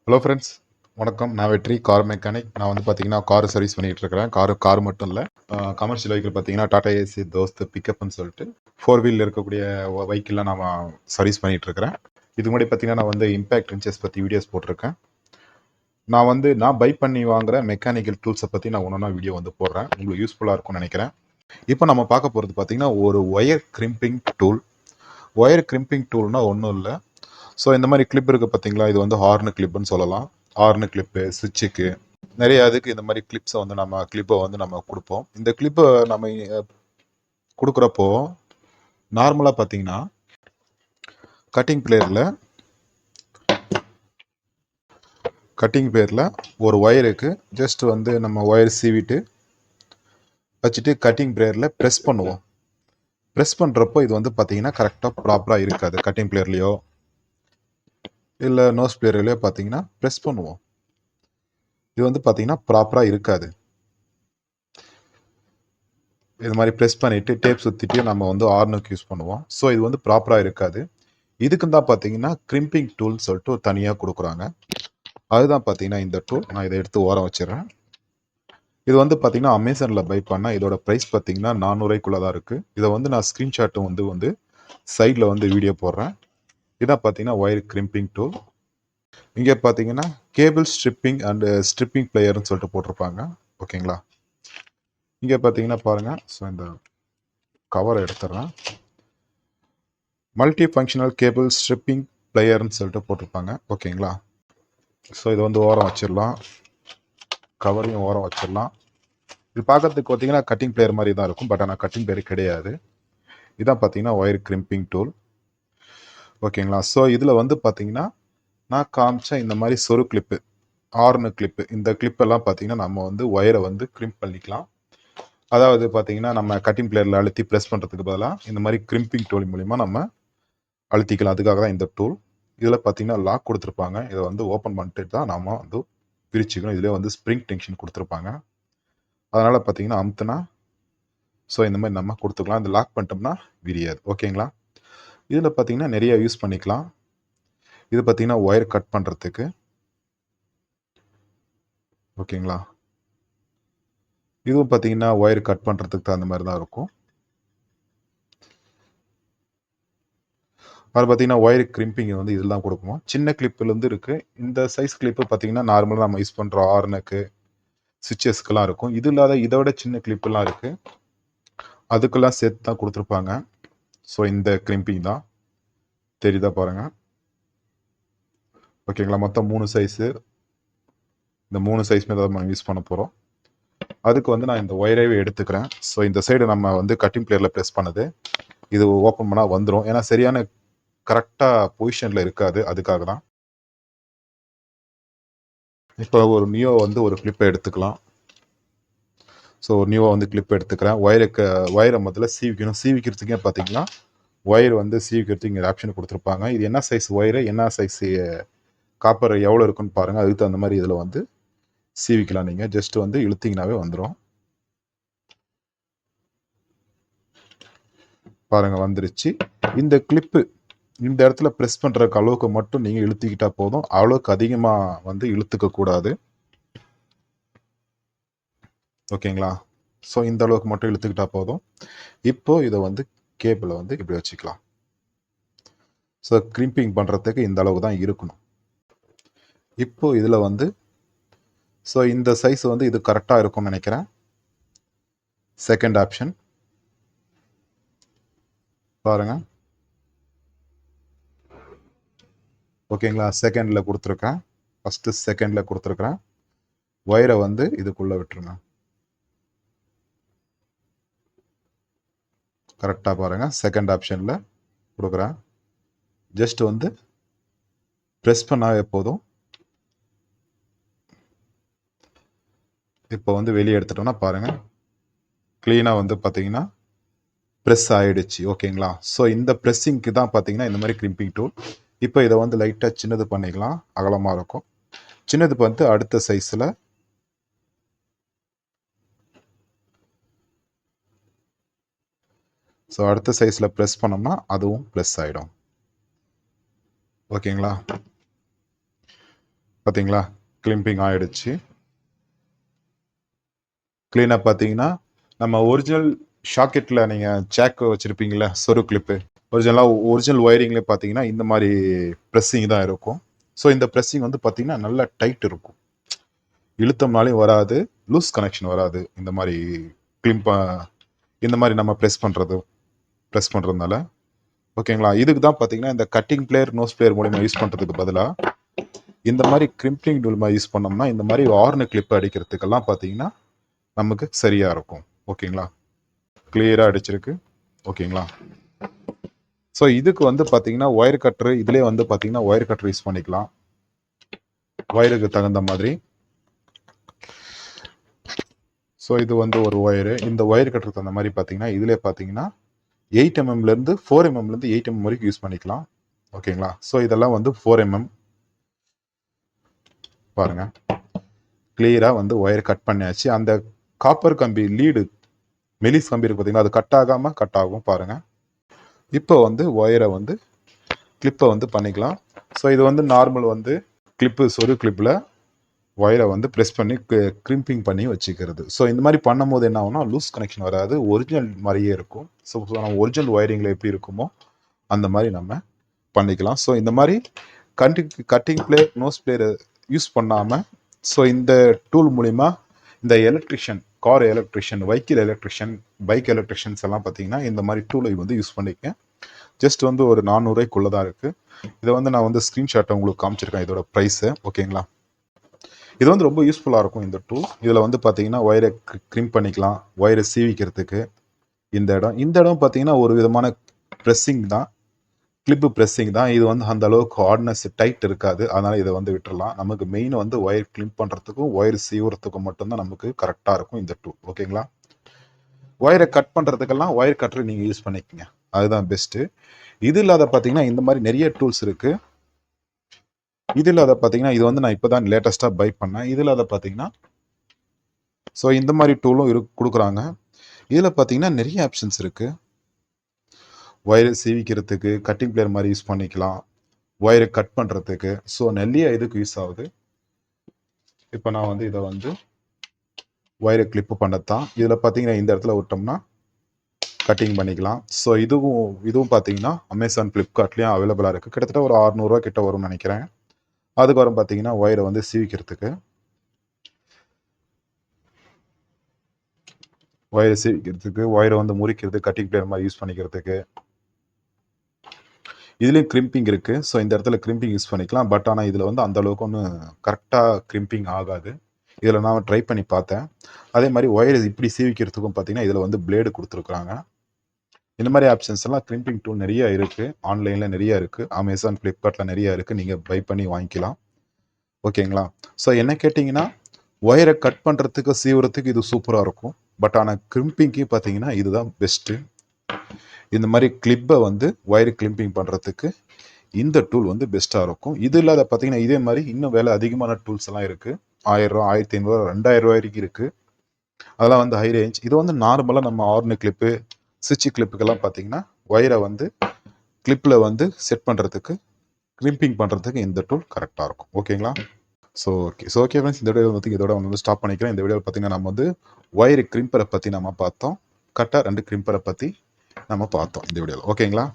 Hello friends, வணக்கம். நான் வெற்றி, கார் மெக்கானிக். நான் வந்து பார்த்தீங்கன்னா கார் சர்வீஸ் பண்ணிகிட்டு இருக்கிறேன். கார் மட்டும் இல்லை, கமர்ஷியல் வெஹிக்கிள் பார்த்தீங்கன்னா டாடா ஏசி, தோஸ்த், பிக்கப்னு சொல்லிட்டு ஃபோர் வீலில் இருக்கக்கூடிய வெஹிக்கிளில் நான் சர்வீஸ் பண்ணிகிட்டு இருக்கிறேன். இது முன்னாடி பார்த்தீங்கன்னா நான் வந்து இம்பேக்ட் இன்ச்சஸ் பற்றி வீடியோஸ் போட்டிருக்கேன். நான் பை பண்ணி வாங்குற மெக்கானிக்கல் டூல்ஸை பற்றி நான் ஒன்றா வீடியோ வந்து போடுறேன். உங்களுக்கு யூஸ்ஃபுல்லாக இருக்கும்னு நினைக்கிறேன். இப்போ நம்ம பார்க்க போகிறது பார்த்தீங்கன்னா ஒரு wire crimping tool. Wire crimping டூல்னால் ஒன்றும் இல்லை. ஸோ இந்த மாதிரி கிளிப் இருக்குது பார்த்தீங்களா, இது வந்து ஹார்னு கிளிப்புன்னு சொல்லலாம். ஹார்னு கிளிப்பு, சுவிட்சுக்கு நிறைய அதுக்கு இந்த மாதிரி கிளிப்ஸை வந்து கிளிப்பை வந்து நம்ம கொடுப்போம். இந்த கிளிப்பை நம்ம கொடுக்குறப்போ நார்மலாக பார்த்தீங்கன்னா கட்டிங் பிளேயரில் ஒரு ஒயருக்கு ஜஸ்ட் வந்து நம்ம ஒயர் சீவிட்டு வச்சுட்டு கட்டிங் பிளேயரில் ப்ரெஸ் பண்ணுவோம். ப்ரெஸ் பண்ணுறப்போ இது வந்து பார்த்தீங்கன்னா கரெக்டாக ப்ராப்பராக இருக்காது. கட்டிங் பிளேயர்லையோ இல்லை நோஸ் பிளேயர்லையோ பார்த்தீங்கன்னா ப்ரெஸ் பண்ணுவோம், இது வந்து பார்த்தீங்கன்னா ப்ராப்பராக இருக்காது. இது மாதிரி ப்ரெஸ் பண்ணிவிட்டு டேப் சுற்றிட்டு நம்ம வந்து ஆர்னுக்கு யூஸ் பண்ணுவோம். ஸோ இது வந்து ப்ராப்பராக இருக்காது. இதுக்கு தான் பார்த்தீங்கன்னா கிரிம்பிங் டூல்னு சொல்லிட்டு தனியாக கொடுக்குறாங்க. அதுதான் பார்த்தீங்கன்னா இந்த டூல். நான் இதை எடுத்து ஓரம் வச்சிடறேன். இது வந்து பார்த்தீங்கன்னா அமேசானில் பை பண்ணால் இதோட ப்ரைஸ் பார்த்தீங்கன்னா 400 தான் இருக்குது. இதை வந்து நான் ஸ்க்ரீன்ஷாட்டும் வந்து சைடில் வந்து வீடியோ போடுறேன். இதான் பார்த்தீங்கன்னா ஒயர் கிரிம்பிங் டூல். இங்கே பார்த்தீங்கன்னா கேபிள் ஸ்ட்ரிப்பிங் அண்ட் ஸ்ட்ரிப்பிங் பிளேயர்னு சொல்லிட்டு போட்டிருப்பாங்க. ஓகேங்களா, இங்கே பார்த்தீங்கன்னா பாருங்கள். ஸோ இந்த கவரை எடுத்துடுறேன். மல்டி ஃபங்க்ஷனல் கேபிள் ஸ்ட்ரிப்பிங் பிளேயர்னு சொல்லிட்டு போட்டிருப்பாங்க. ஓகேங்களா, ஸோ இது வந்து ஓரம் வச்சிடலாம், கவரையும் ஓரம் வச்சிடலாம். இது பார்க்கறதுக்கு பார்த்தீங்கன்னா கட்டிங் பிளேயர் மாதிரி தான் இருக்கும், பட் ஆனால் கட்டிங் பிளேயர் கிடையாது. இதான் பார்த்தீங்கன்னா ஒயர் கிரிம்பிங் டூல். ஓகேங்களா, ஸோ இதில் வந்து பார்த்தீங்கன்னா நான் காமிச்ச இந்த மாதிரி சொரு கிளிப்பு, ஆர்னு கிளிப்பு, இந்த கிளிப்பெல்லாம் பார்த்தீங்கன்னா நம்ம வந்து ஒயரை வந்து கிரிம்ப் பண்ணிக்கலாம். அதாவது பார்த்தீங்கன்னா நம்ம கட்டிங் பிளேயரில் அழுத்தி ப்ரெஸ் பண்ணுறதுக்கு பதிலாக இந்த மாதிரி கிரிம்பிங் டூல் மூலிமா நம்ம அழுத்திக்கலாம். அதுக்காக தான் இந்த டூல். இதில் பார்த்தீங்கன்னா லாக் கொடுத்துருப்பாங்க. இதை வந்து ஓப்பன் பண்ணிட்டு தான் நாம் வந்து பிரிச்சுக்கணும். இதிலே வந்து ஸ்ப்ரிங் டென்ஷன் கொடுத்துருப்பாங்க. அதனால் பார்த்தீங்கன்னா அமுத்துனா ஸோ இந்த மாதிரி நம்ம கொடுத்துக்கலாம். இந்த லாக் பண்ணிட்டோம்னா விரியாது. ஓகேங்களா, இதில் பார்த்தீங்கன்னா நிறைய யூஸ் பண்ணிக்கலாம். இது பார்த்தீங்கன்னா ஒயர் கட் பண்ணுறதுக்கு. ஓகேங்களா, இதுவும் பார்த்தீங்கன்னா ஒயர் கட் பண்ணுறதுக்கு தகுந்த மாதிரி தான் இருக்கும். அது பார்த்தீங்கன்னா ஒயர் கிரிம்பிங் வந்து இதில் தான் கொடுக்கணும். சின்ன கிளிப்புலேருந்து இருக்குது. இந்த சைஸ் கிளிப்பு பார்த்தீங்கன்னா நார்மலாக நம்ம யூஸ் பண்ணுற ஆர்னுக்கு, சுவிட்சஸ்க்கெல்லாம் இருக்கும். இது இல்லாத இதோட சின்ன கிளிப்பெல்லாம் இருக்குது, அதுக்கெல்லாம் சேர்த்து தான் கொடுத்துருப்பாங்க. ஸோ இந்த கிரிம்பிங் தான் தெரியுதா பாருங்கள். ஓகேங்களா, மொத்தம் 3 சைஸு. இந்த 3 சைஸுமே தான் நம்ம யூஸ் பண்ண போகிறோம். அதுக்கு வந்து நான் இந்த ஒயரைவே எடுத்துக்கிறேன். ஸோ இந்த சைடு நம்ம வந்து கட்டிங் பிளேயரில் ப்ரெஸ் பண்ணுது, இது ஓப்பன் பண்ணால் வந்துடும். ஏன்னா சரியான கரெக்டாக பொசிஷனில் இருக்காது, அதுக்காக தான். இப்போ ஒரு நியோ வந்து ஒரு கிளிப்பை எடுத்துக்கலாம். ஸோ நியூவாக வந்து கிளிப் எடுத்துக்கிறேன். ஒயரை முதல்ல சீவிக்கணும். சீவிக்கிறதுக்கே பார்த்தீங்கன்னா ஒயர் வந்து சீவிக்கிறதுக்கு இங்கே ஆப்ஷன் கொடுத்துருப்பாங்க. இது என்ன சைஸ் ஒயரு, என்ன சைஸ் காப்பர் எவ்வளோ இருக்குன்னு பாருங்கள். அதுக்கு தகுந்த மாதிரி இதில் வந்து சீவிக்கலாம். நீங்கள் ஜஸ்ட் வந்து இழுத்திங்கனாவே வந்துடும். பாருங்கள், வந்துருச்சு. இந்த கிளிப்பு இந்த இடத்துல ப்ரெஸ் பண்ணுறக்கு அளவுக்கு மட்டும் நீங்கள் இழுத்திக்கிட்டா போதும். அவ்வளோக்கு அதிகமாக வந்து இழுத்துக்க கூடாது. ஓகேங்களா, ஸோ இந்த அளவுக்கு மட்டும் இழுத்துக்கிட்டா போதும். இப்போ இதை வந்து கேபிளை வந்து இப்படி வச்சுக்கலாம். ஸோ கிரிம்பிங் பண்ணுறதுக்கு இந்த அளவு தான் இருக்கணும். இப்போ இதில் வந்து ஸோ இந்த சைஸ் வந்து இது கரெக்டாக இருக்கும்னு நினைக்கிறேன். செகண்ட் ஆப்ஷன் பாருங்கள். ஓகேங்களா, செகண்டில் கொடுத்துருக்கேன். ஃபஸ்ட்டு செகண்டில் கொடுத்துருக்குறேன். ஒயரை வந்து இதுக்குள்ளே விட்டுருங்க. கரெக்டாக பாருங்கள், செகண்ட் ஆப்ஷனில் கொடுக்குறேன். ஜஸ்ட் வந்து ப்ரெஸ் பண்ணாவே போதும். இப்போ வந்து வெளியே எடுத்துட்டோம்னா பாருங்கள், க்ளீனாக வந்து பார்த்தீங்கன்னா ப்ரெஸ் ஆகிடுச்சு. ஓகேங்களா, ஸோ இந்த ப்ரெஸ்ஸிங்க்கு தான் பார்த்தீங்கன்னா இந்த மாதிரி கிரிம்பிங் டூல். இப்போ இதை வந்து லைட்டாக சின்னது பண்ணிக்கலாம், அகலமாக இருக்கும். சின்னது வந்து அடுத்த சைஸில் ஸோ அடுத்த சைஸில் ப்ரெஸ் பண்ணோம்னா அதுவும் ப்ளஸ் ஆகிடும். ஓகேங்களா, பார்த்தீங்களா, கிளிம்பிங் ஆயிடுச்சு. க்ளீனாக பார்த்தீங்கன்னா, நம்ம ஒரிஜினல் ஷாக்கெட்டில் நீங்கள் ஜாக் வச்சுருப்பீங்களா, சொரு கிளிப்பு, ஒரிஜினல் ஒயரிங்லேயே பார்த்தீங்கன்னா இந்த மாதிரி ப்ரெஸ்ஸிங் தான் இருக்கும். ஸோ இந்த ப்ரெஸ்ஸிங் வந்து பார்த்தீங்கன்னா நல்லா டைட் இருக்கும், இழுத்தம்னாலையும் வராது, லூஸ் கனெக்ஷன் வராது. இந்த மாதிரி கிளிம்பா இந்த மாதிரி நம்ம ப்ரெஸ் பண்ணுறதுனால ஓகேங்களா. இதுக்கு தான் பார்த்தீங்கன்னா இந்த கட்டிங் பிளேயர், நோஸ் பிளேயர் மூலிமா யூஸ் பண்ணுறதுக்கு பதிலாக இந்த மாதிரி கிரிம்பிங் மூலிமா யூஸ் பண்ணோம்னா இந்த மாதிரி ஹார்னு கிளிப் அடிக்கிறதுக்கெல்லாம் பார்த்தீங்கன்னா நமக்கு சரியாக இருக்கும். ஓகேங்களா, கிளியராக அடிச்சிருக்கு. ஓகேங்களா, ஸோ இதுக்கு வந்து பார்த்தீங்கன்னா ஒயர் கட்ரு, இதுலேயே வந்து பார்த்தீங்கன்னா ஒயர் கட்ரு யூஸ் பண்ணிக்கலாம் ஒயருக்கு தகுந்த மாதிரி. ஸோ இது வந்து ஒரு ஒயரு. இந்த ஒயர் கட்டுறதுக்கு தகுந்த மாதிரி பார்த்தீங்கன்னா இதிலே பார்த்தீங்கன்னா 8 mmலேருந்து 4 mmலேருந்து 8 mm வரைக்கும் யூஸ் பண்ணிக்கலாம். ஓகேங்களா, ஸோ இதெல்லாம் வந்து 4 mm. பாருங்க, கிளியராக வந்து ஒயர் கட் பண்ணியாச்சு. அந்த காப்பர் கம்பி லீடு மெலிஸ் கம்பி இருக்கு பார்த்தீங்கன்னா, அது கட் ஆகாமல் கட் ஆகும் பாருங்க. இப்போ வந்து ஒயரை வந்து கிளிப்பை வந்து பண்ணிக்கலாம். ஸோ இது வந்து நார்மல் வந்து கிளிப்பு, சொரு கிளிப்பில் ஒயரை வந்து ப்ரெஸ் பண்ணி கிரிம்பிங் பண்ணி வச்சுக்கிறது. ஸோ இந்த மாதிரி பண்ணும்போது என்ன ஆகும்னா லூஸ் கனெக்ஷன் வராது, ஒரிஜினல் மாதிரியே இருக்கும். ஸோ நம்ம ஒரிஜினல் ஒயரிங்கில் எப்படி இருக்குமோ அந்த மாதிரி நம்ம பண்ணிக்கலாம். ஸோ இந்த மாதிரி கட்டிங் பிளேயர், நோஸ் பிளேயரை யூஸ் பண்ணாமல் ஸோ இந்த டூல் மூலிமா இந்த electrician, car electrician, vehicle electrician, bike electricians எல்லாம் பார்த்தீங்கன்னா இந்த மாதிரி டூலை வந்து யூஸ் பண்ணிக்கேன். ஜஸ்ட் வந்து ஒரு 400 ரூபாய்க்குள்ளே தான் இருக்குது. இதை வந்து நான் வந்து ஸ்க்ரீன்ஷாட்டை உங்களுக்கு காமிச்சிருக்கேன் இதோட ப்ரைஸு. ஓகேங்களா, இது வந்து ரொம்ப யூஸ்ஃபுல்லாக இருக்கும் இந்த டூல். இதில் வந்து பார்த்தீங்கன்னா ஒயரை கிரிம் பண்ணிக்கலாம், ஒயரை சீவிக்கிறதுக்கு. இந்த இடம் பார்த்தீங்கன்னா ஒரு விதமான ப்ரெஸ்ஸிங் தான், கிளிப்பு ப்ரெஸ்ஸிங் தான். இது வந்து அந்த அளவுக்கு ஹார்ட்னஸ் டைட் இருக்காது, அதனால் இதை வந்து விட்டுறலாம். நமக்கு மெயின் வந்து ஒயர் கிளிம் பண்ணுறதுக்கும் ஒயர் சீவுறதுக்கும் மட்டும்தான் நமக்கு கரெக்டாக இருக்கும் இந்த டூல். ஓகேங்களா, ஒயரை கட் பண்ணுறதுக்கெல்லாம் ஒயர் கட்டரை நீங்கள் யூஸ் பண்ணிக்கோங்க, அதுதான் பெஸ்ட்டு. இது இல்லாத பார்த்தீங்கன்னா இந்த மாதிரி நிறைய டூல்ஸ் இருக்குது. இதில் அதை பார்த்தீங்கன்னா இது வந்து நான் இப்போ தான் லேட்டஸ்ட்டாக பை பண்ணேன். இதில் அதை பார்த்தீங்கன்னா ஸோ இந்த மாதிரி டூலும் கொடுக்குறாங்க. இதில் பார்த்தீங்கன்னா நிறைய ஆப்ஷன்ஸ் இருக்குது. ஒயரை சீவிக்கிறதுக்கு கட்டிங் பிளேயர் மாதிரி யூஸ் பண்ணிக்கலாம், ஒயரை கட் பண்ணுறதுக்கு. ஸோ நிறைய இதுக்கு யூஸ் ஆகுது. இப்போ நான் வந்து இதை வந்து ஒயரை கிளிப்பு பண்ணத்தான். இதில் பார்த்தீங்கன்னா இந்த இடத்துல விட்டோம்னா கட்டிங் பண்ணிக்கலாம். ஸோ இதுவும் பார்த்தீங்கன்னா அமேசான், ஃப்ளிப்கார்ட்லேயும் அவைலபிளாக இருக்குது. கிட்டத்தட்ட ஒரு 600 ரூபா கிட்ட வரும்னு நினைக்கிறேன். அதுக்கப்புறம் பார்த்தீங்கன்னா ஒயரை வந்து சீவிக்கிறதுக்கு, ஒயரை வந்து முறிக்கிறது, கட்டிங் பிளேயர் மாதிரி யூஸ் பண்ணிக்கிறதுக்கு. இதுலேயும் கிரிம்பிங் இருக்குது. ஸோ இந்த இடத்துல கிரிம்பிங் யூஸ் பண்ணிக்கலாம். பட் ஆனால் இதில் வந்து அந்த அளவுக்கு ஒன்றும் கரெக்டாக கிரிம்பிங் ஆகாது. இதில் நான் ட்ரை பண்ணி பார்த்தேன். அதே மாதிரி ஒயர் இப்படி சீவிக்கிறதுக்கும் பார்த்தீங்கன்னா இதில் வந்து பிளேடு கொடுத்துருக்குறாங்க. இந்த மாதிரி ஆப்ஷன்ஸ் எல்லாம் கிரிம்பிங் டூல் நிறைய இருக்குது, ஆன்லைனில் நிறைய இருக்குது, அமேசான், ஃப்ளிப்கார்ட்டில் நிறைய இருக்குது. நீங்கள் பை பண்ணி வாங்கிக்கலாம். ஓகேங்களா, ஸோ என்ன கேட்டிங்கன்னா ஒயரை கட் பண்ணுறதுக்கு, சீவுறதுக்கு இது சூப்பராக இருக்கும். பட் ஆனால் கிரிம்பிங்க்கு பார்த்தீங்கன்னா இதுதான் பெஸ்ட்டு. இந்த மாதிரி கிளிப்பை வந்து ஒயர் கிளிப்பிங் பண்ணுறதுக்கு இந்த டூல் வந்து பெஸ்ட்டாக இருக்கும். இது இல்லாத பார்த்தீங்கன்னா இதே மாதிரி இன்னும் வேலை அதிகமான டூல்ஸ் எல்லாம் இருக்குது. 1000 ரூபா, 1500 ரூபா, 2000 ரூபா வரைக்கும் இருக்குது. அதெல்லாம் வந்து ஹை ரேஞ்ச். இது வந்து நார்மலாக நம்ம ஹார்னு கிளிப்பு, சுவிட்ச் கிளிப்புக்கெல்லாம் பார்த்தீங்கன்னா ஒயரை வந்து கிளிப்பில் வந்து செட் பண்ணுறதுக்கு, கிரிம்பிங் பண்ணுறதுக்கு இந்த டூல் கரெக்டாக இருக்கும். ஓகேங்களா, ஓகே ஃப்ரெண்ட்ஸ், இந்த வீடியோ வந்து இதோட வந்து ஸ்டாப் பண்ணிக்கிறேன். இந்த வீடியோவில் பார்த்தீங்கன்னா நம்ம வந்து ஒயர் கிரிம்பரை பற்றி நம்ம பார்த்தோம், கட்டர் அண்ட் கிரிம்பரை பற்றி நம்ம பார்த்தோம் இந்த வீடியோவில். ஓகேங்களா.